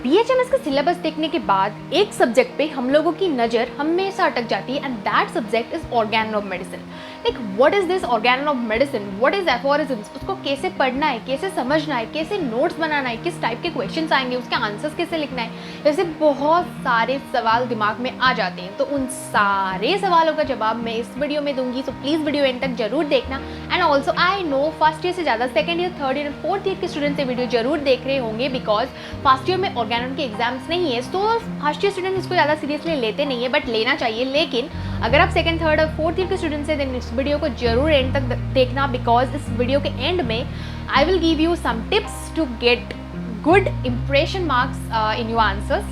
BHMS का syllabus देखने के बाद एक सब्जेक्ट पे हम लोगों की नज़र हमेशा अटक जाती है, and that subject is organon of medicine. Like what is this organon of medicine, what is aphorisms, उसको कैसे पढ़ना है, कैसे समझना है, कैसे नोट्स बनाना है, किस टाइप के क्वेश्चंस आएंगे, उसके आंसर्स कैसे लिखना है, ऐसे बहुत सारे सवाल दिमाग में आ जाते हैं। तो उन सारे सवालों का जवाब मैं इस वीडियो में दूंगी, सो प्लीज़ वीडियो एंड तक जरूर देखना। And also I know first year से ज़्यादा second year, third year, fourth year के स्टूडेंट ये वीडियो जरूर देख रहे होंगे, बिकॉज फर्स्ट ईयर में ऑर्गेनन के एग्जाम्स नहीं है, तो फर्स्ट ईयर स्टूडेंट इसको ज़्यादा सीरियसली लेते नहीं है, बट लेना चाहिए। लेकिन अगर आप सेकंड, थर्ड और फोर्थ ईयर के स्टूडेंट्स हैं, देन इस वीडियो को जरूर एंड तक देखना, बिकॉज इस वीडियो के एंड में I will give you some tips to get good impression marks in your answers.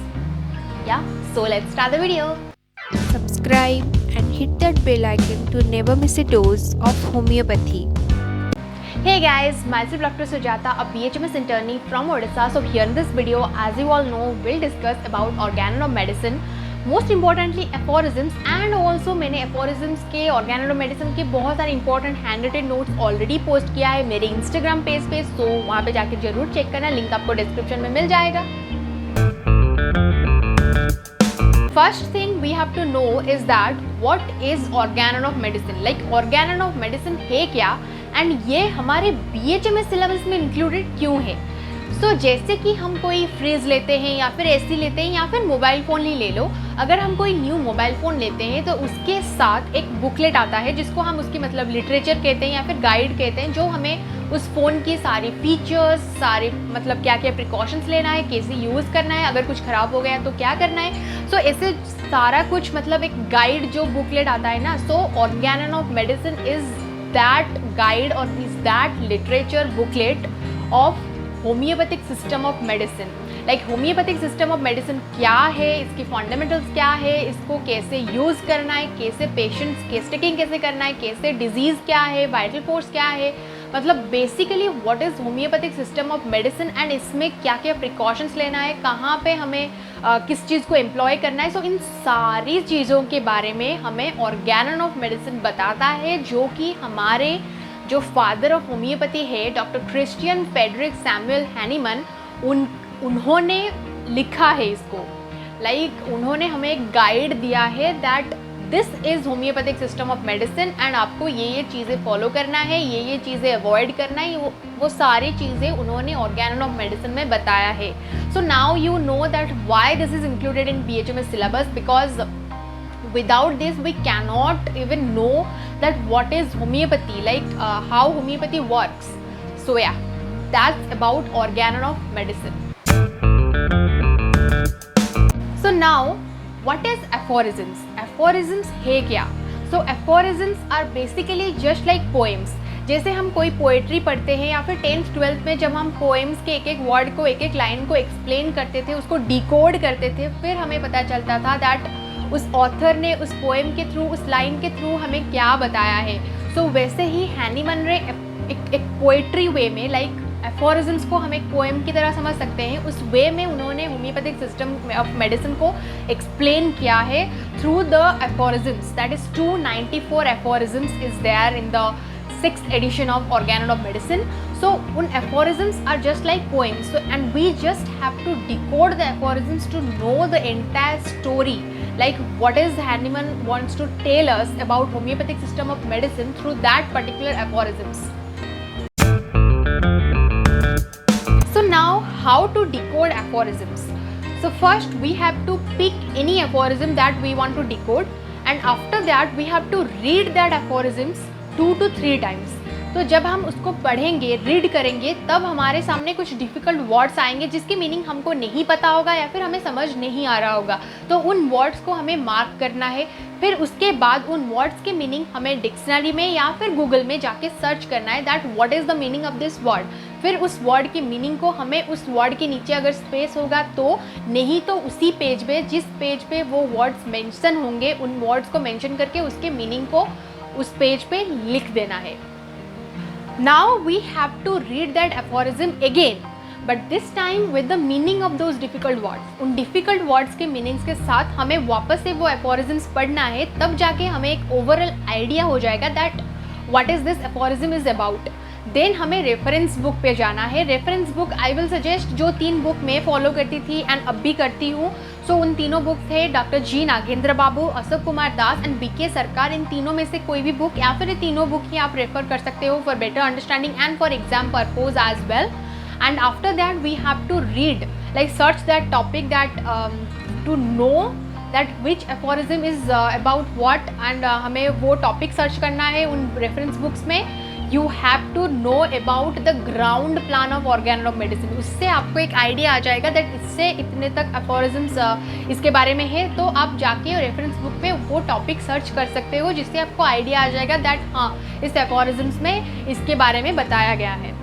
Yeah, so let's start the video. Subscribe and hit that bell icon to never miss a dose of homeopathy. Hey guys, myself Dr. Sujata, a BHMS internee from Odisha. So here in this video, as you all know, we'll discuss about organon of medicine, most importantly aphorisms, and also मैंने aphorisms के organon of medicine के बहुत सारे important handwritten notes already post किया है मेरे Instagram page पे, so वहाँ पे जाके जरूर चेक करना, लिंक आपको डिस्क्रिप्शन में मिल जाएगा। First thing we have to know is that what is organon of medicine, like organon of medicine है क्या, and ये हमारे BHMS सिलेबस में इंक्लूडेड क्यों है। सो जैसे कि हम कोई फ्रिज लेते हैं या फिर एसी लेते हैं या फिर मोबाइल फ़ोन ही ले लो, अगर हम कोई न्यू मोबाइल फ़ोन लेते हैं तो उसके साथ एक बुकलेट आता है जिसको हम उसकी मतलब लिटरेचर कहते हैं या फिर गाइड कहते हैं, जो हमें उस फ़ोन की सारी फीचर्स, सारे मतलब क्या क्या प्रिकॉशंस लेना है, कैसे यूज़ करना है, अगर कुछ ख़राब हो गया तो क्या करना है। सो ऐसे सारा कुछ मतलब एक गाइड जो बुकलेट आता है ना, so organon of medicine is that guide और is that literature booklet of homeopathic system of medicine. Like homeopathic system of medicine क्या है, इसकी फंडामेंटल्स क्या है, इसको कैसे यूज़ करना है, कैसे पेशेंट्स केस टेकिंग कैसे करना है, कैसे डिजीज़ क्या है, वाइटल फोर्स क्या है, मतलब basically what is homeopathic system of medicine, and इसमें क्या क्या प्रिकॉशंस लेना है, कहाँ पे हमें किस चीज़ को एम्प्लॉय करना है। सो इन सारी चीज़ों के बारे में हमें ऑर्गेनन ऑफ मेडिसिन बताता है, जो कि हमारे जो फादर ऑफ होम्योपैथी है doctor Christian Friedrich Samuel Hahnemann, उन्होंने लिखा है इसको। लाइक उन्होंने हमें एक गाइड दिया है that this is homeopathic system of medicine, and आपको ये चीज़ें फॉलो करना है, ये चीज़ें अवॉइड करना है, वो सारी चीज़ें उन्होंने ऑर्गेनन ऑफ मेडिसिन में बताया है। So now you know that why this is included in BHMS syllabus, because without this we cannot even know that what is homeopathy, like how homeopathy works. So yeah, that's about organon of medicine. So now what is aphorisms? Aphorisms है क्या? So aphorisms are basically just like poems. जैसे हम कोई poetry पढ़ते हैं या फिर 10th 12th में जब हम पोएम्स के एक एक वर्ड को, एक एक लाइन को एक्सप्लेन करते थे, उसको डिकोड करते थे, फिर हमें पता चलता था दैट उस ऑथर ने उस पोएम के थ्रू, उस लाइन के थ्रू हमें क्या बताया है। सो वैसे ही हैनीमन ने एक पोएट्री वे में, लाइक एफोरिज्म्स को हम एक पोएम की तरह समझ सकते हैं, उस वे में उन्होंने होम्योपैथिक सिस्टम ऑफ मेडिसिन को एक्सप्लेन किया है through the aphorisms. That is 294 aphorisms is there in the 6th edition of Organon of Medicine. So un aphorisms are just like poems, so and we just have to decode the aphorisms to know the entire story, like what is Hahnemann wants to tell us about homeopathic system of medicine through that particular aphorisms. So now how to decode aphorisms? So first we have to pick any aphorism that we want to decode, and after that we have to read that aphorisms 2 to 3 times. तो जब हम उसको पढ़ेंगे, read करेंगे, तब हमारे सामने कुछ डिफ़िकल्ट वर्ड्स आएंगे जिसकी मीनिंग हमको नहीं पता होगा या फिर हमें समझ नहीं आ रहा होगा, तो उन वर्ड्स को हमें मार्क करना है। फिर उसके बाद उन वर्ड्स के मीनिंग हमें डिक्शनरी में या फिर गूगल में जाके सर्च करना है that what is the meaning of this word. फिर उस वर्ड की मीनिंग को हमें उस वर्ड के नीचे अगर स्पेस होगा तो, नहीं तो उसी पेज पे, जिस पेज पे वो वर्ड्स मेंशन होंगे, उन वर्ड्स को मेंशन करके उसके मीनिंग को उस पेज पे लिख देना है। Now we have to read that aphorism again, but this time with the meaning of those difficult words. उन difficult words के meanings के साथ हमें वापस से वो aphorisms पढ़ना है, तब जाके हमें एक overall idea हो जाएगा that what is this aphorism is about. Then हमें रेफरेंस बुक पे जाना है। Reference book I will suggest जो 3 बुक मैं फॉलो करती थी एंड अब भी करती हूँ, सो उन तीनों बुक थे doctor G Nagendra Babu, Ashok Kumar Das and BK Sarkar. इन तीनों में से कोई भी बुक या फिर ये तीनों बुक ही आप रेफर कर सकते हो for better understanding and for exam purpose as well. And after that we have to read, like search that topic that to know that which aphorism is about what, and हमें वो topic search करना है उन reference books में। You have to know about the ground plan of Organon of Medicine. उससे आपको एक idea आ जाएगा दैट इससे इतने तक एफोरिज्म्स इसके बारे में है, तो आप जाके रेफरेंस बुक में वो टॉपिक सर्च कर सकते हो, जिससे आपको आइडिया आ जाएगा दैट हाँ इस एफोरिज्म्स में इसके बारे में बताया गया है।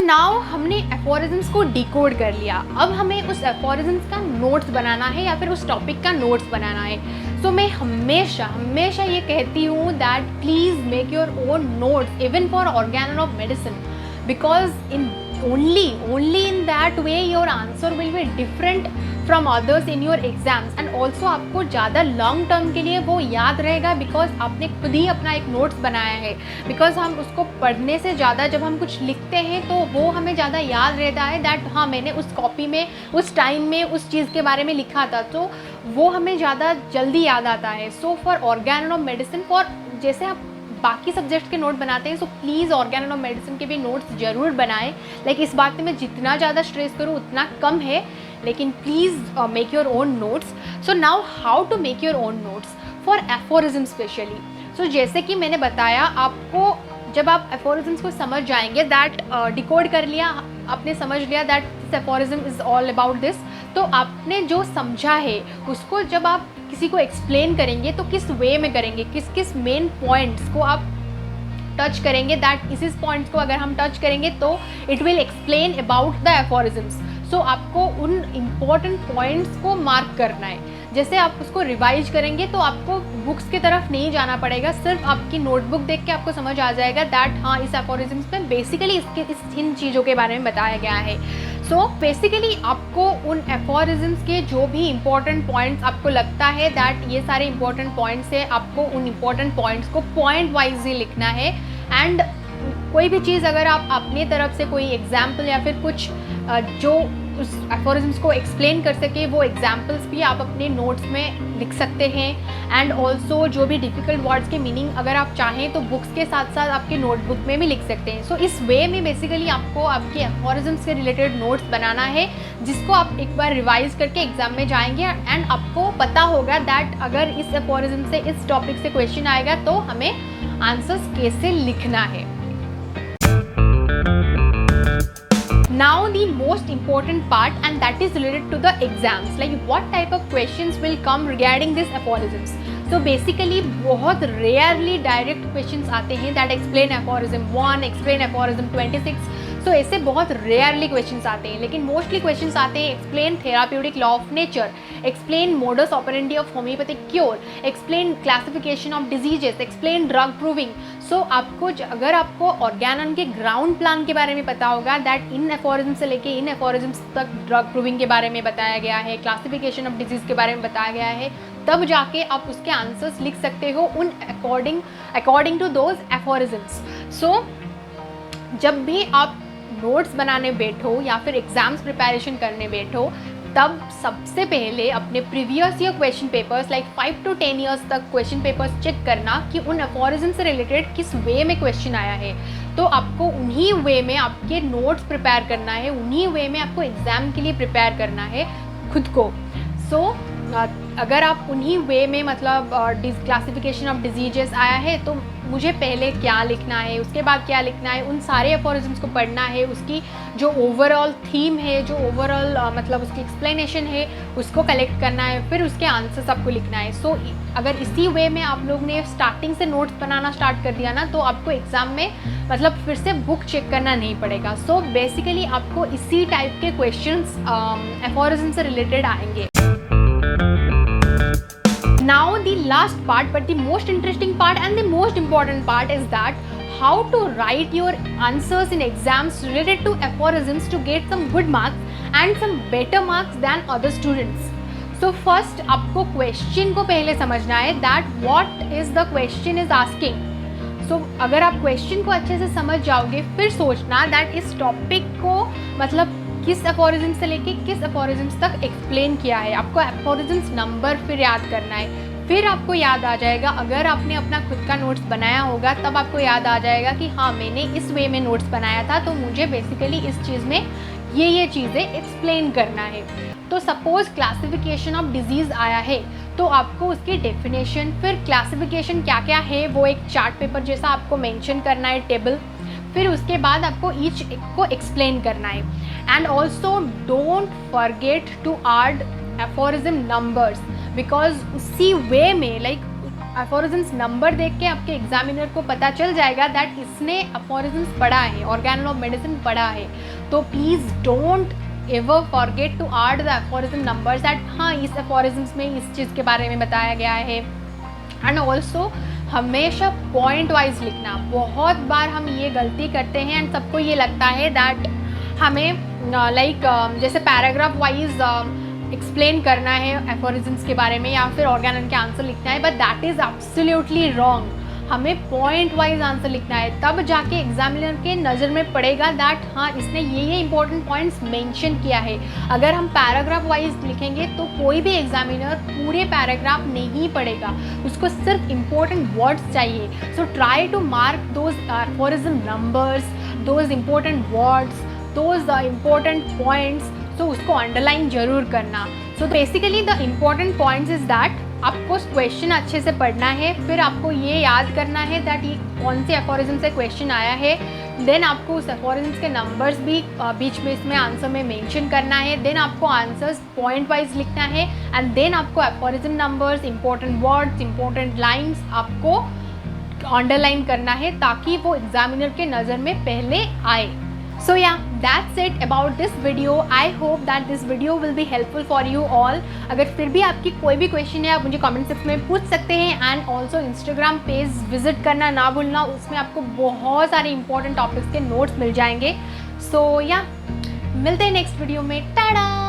नाउ हमने एफोरिज्म्स को डिकोड कर लिया, अब हमें उस एफोरिज्म्स का नोट्स बनाना है या फिर उस टॉपिक का नोट्स बनाना है। सो मैं हमेशा ये कहती हूँ that please make your own notes even for Organon of medicine, because in only in that way your answer will be different from others in your exams, and also आपको ज़्यादा long term के लिए वो याद रहेगा because आपने खुद ही अपना एक नोट्स बनाया है। बिकॉज हम उसको पढ़ने से ज़्यादा जब हम कुछ लिखते हैं तो वो हमें ज़्यादा याद रहता है दैट हाँ मैंने उस कॉपी में उस टाइम में उस चीज़ के बारे में लिखा था, तो वो हमें ज़्यादा जल्दी याद आता है। So for Organon of medicine, for जैसे आप बाकी सब्जेक्ट्स के नोट बनाते हैं, so please Organon of medicine के भी नोट्स ज़रूर बनाएं। लाइक इस बात में जितना ज़्यादा स्ट्रेस करूँ उतना कम है, लेकिन please make your own notes. So now how to make your own notes for aphorism specially. So जैसे कि मैंने बताया आपको, जब आप एफोरिज्म्स को समझ जाएंगे दैट डिकोड कर लिया, आपने समझ लिया that this aphorism is all about this, तो आपने जो समझा है उसको जब आप किसी को एक्सप्लेन करेंगे तो किस वे में करेंगे, किस किस मेन पॉइंट्स को आप टच करेंगे, दैट इस पॉइंट्स को अगर हम टच करेंगे तो it will explain about the aphorisms. So आपको उन इम्पॉर्टेंट पॉइंट्स को मार्क करना है। जैसे आप उसको रिवाइज करेंगे तो आपको बुक्स की तरफ नहीं जाना पड़ेगा, सिर्फ आपकी नोटबुक देख के आपको समझ आ जाएगा दैट हाँ इस एफोरिज्म्स में बेसिकली इन चीज़ों के बारे में बताया गया है। सो बेसिकली आपको उन एफोरिज्म्स के जो भी इम्पोर्टेंट पॉइंट्स आपको लगता है दैट ये सारे इम्पोर्टेंट पॉइंट्स है, आपको उन इम्पोर्टेंट पॉइंट्स को पॉइंट वाइज ही लिखना है। एंड कोई भी चीज़ अगर आप अपनी तरफ से कोई एग्जाम्पल या फिर कुछ जो उस एफोरिज्म्स को एक्सप्लेन कर सके वो एग्जाम्पल्स भी आप अपने नोट्स में लिख सकते हैं। एंड ऑल्सो जो भी डिफ़िकल्ट वर्ड्स के मीनिंग अगर आप चाहें तो बुक्स के साथ साथ आपके नोटबुक में भी लिख सकते हैं। सो इस वे में बेसिकली आपको आपके एफोरिज्म्स के रिलेटेड नोट्स बनाना है, जिसको आप एक बार रिवाइज करके एग्जाम में जाएंगे एंड आपको पता होगा दैट अगर इस एफोरिज्म से इस टॉपिक से क्वेश्चन आएगा तो हमें आंसर्स कैसे लिखना है। Now the most important part, and that is related to the exams, like what type of questions will come regarding this aphorisms. So basically बहुत rarely direct questions आते हैं that explain aphorism 1, explain aphorism 26. So ऐसे बहुत rarely questions आते हैं, लेकिन mostly questions आते हैं explain therapeutic law of nature, explain modus operandi of homeopathic cure, explain classification of diseases, explain drug proving. So आपको अगर आपको ऑर्गेनन के ग्राउंड प्लान के बारे में पता होगा दैट इन एफोरिज्म से लेके इन एफोरिज्म्स तक ड्रग प्रूविंग के बारे में बताया गया है, क्लासिफिकेशन ऑफ डिजीज़ के बारे में बताया गया है, तब जाके आप उसके आंसर्स लिख सकते हो उन अकॉर्डिंग टू दोज एफोरिज्म्स। सो जब भी आप नोट्स बनाने बैठो या फिर एग्जाम्स प्रिपरेशन करने बैठो, तब सबसे पहले अपने previous year question papers like 5 to 10 years तक क्वेश्चन पेपर्स चेक करना कि उन एफोरिज्म से रिलेटेड किस वे में क्वेश्चन आया है। तो आपको उन्हीं वे में आपके नोट्स प्रिपेयर करना है, उन्हीं वे में आपको एग्ज़ाम के लिए प्रिपेयर करना है खुद को। सो अगर आप उन्हीं वे में मतलब क्लासिफिकेशन ऑफ डिजीजेस आया है तो मुझे पहले क्या लिखना है, उसके बाद क्या लिखना है, उन सारे एफोरिज्म्स को पढ़ना है, उसकी जो ओवरऑल थीम है, जो ओवरऑल मतलब उसकी एक्सप्लेनेशन है उसको कलेक्ट करना है, फिर उसके आंसर्स आपको लिखना है। सो अगर इसी वे में आप लोग ने स्टार्टिंग से नोट्स बनाना स्टार्ट कर दिया ना, तो आपको एग्ज़ाम में मतलब फिर से बुक चेक करना नहीं पड़ेगा। सो बेसिकली आपको इसी टाइप के क्वेश्चंस एफोरिज्म से रिलेटेड आएंगे। Now the last part, but the most interesting part and the most important part is that how to write your answers in exams related to aphorisms to get some good marks and some better marks than other students. So first आपको question को पहले समझना है that what is the question is asking. सो अगर आप question को अच्छे से समझ जाओगे फिर सोचना दैट इस टॉपिक को मतलब किस एफोरिज्म से लेके किस एफोरिज्म्स तक एक्सप्लेन किया है। आपको एफोरिज्म्स नंबर फिर याद करना है, फिर आपको याद आ जाएगा। अगर आपने अपना खुद का नोट्स बनाया होगा तब आपको याद आ जाएगा कि हाँ मैंने इस वे में नोट्स बनाया था, तो मुझे बेसिकली इस चीज़ में ये चीज़ें एक्सप्लेन करना है। तो सपोज क्लासिफिकेशन ऑफ डिजीज़ आया है तो आपको उसकी डेफिनेशन, फिर क्लासिफिकेशन क्या क्या है वो एक चार्ट पेपर जैसा आपको मेंशन करना है, टेबल, फिर उसके बाद आपको ईच को एक्सप्लेन करना है। And also don't forget to add aphorism numbers, because उसी वे में लाइक एफोरिज्म्स नंबर देख के आपके एग्जामिनर को पता चल जाएगा दैट इसने एफोरिज्म्स पढ़ा है, ऑर्गेनल ऑफ मेडिसिन पढ़ा है। तो please don't ever forget to add the aphorism numbers that हाँ इस एफोरिज्म्स में इस चीज़ के बारे में बताया गया है। एंड ऑल्सो हमेशा पॉइंट वाइज लिखना। बहुत बार हम ये गलती करते हैं एंड सबको ये लगता है दैट हमें जैसे पैराग्राफ वाइज एक्सप्लेन करना है एफोरिज्म्स के बारे में या फिर ऑर्गेनल के आंसर लिखना है, but that is absolutely wrong. हमें पॉइंट वाइज आंसर लिखना है, तब जाके एग्जामिनर के नज़र में पड़ेगा दैट हाँ इसने ये इंपॉर्टेंट पॉइंट्स मेंशन किया है। अगर हम पैराग्राफ वाइज लिखेंगे तो कोई भी एग्जामिनर पूरे पैराग्राफ नहीं पढ़ेगा, उसको सिर्फ इम्पोर्टेंट वर्ड्स चाहिए। So try to mark those aphorism numbers, those important words, those important points. तो उसको अंडरलाइन जरूर करना। So basically the important points is that आपको क्वेश्चन अच्छे से पढ़ना है, फिर आपको ये याद करना है दैट ये कौन से एफोरिज्म से क्वेश्चन आया है, देन आपको उस एफोरिज्म्स के नंबर्स भी बीच में इसमें आंसर में मेंशन करना है, देन आपको आंसर्स पॉइंट वाइज लिखना है एंड देन आपको aphorism numbers, important words, important lines आपको अंडरलाइन करना है ताकि वो एग्जामिनर के नज़र में पहले आए। So yeah, that's it about this video. I hope that this video will be helpful for you all. अगर फिर भी आपकी कोई भी क्वेश्चन है आप मुझे कमेंट सेक्शन में पूछ सकते हैं। And also Instagram page visit करना ना भूलना, उसमें आपको बहुत सारे इंपॉर्टेंट टॉपिक्स के नोट्स मिल जाएंगे। सो या मिलते हैं नेक्स्ट वीडियो में। टाटा।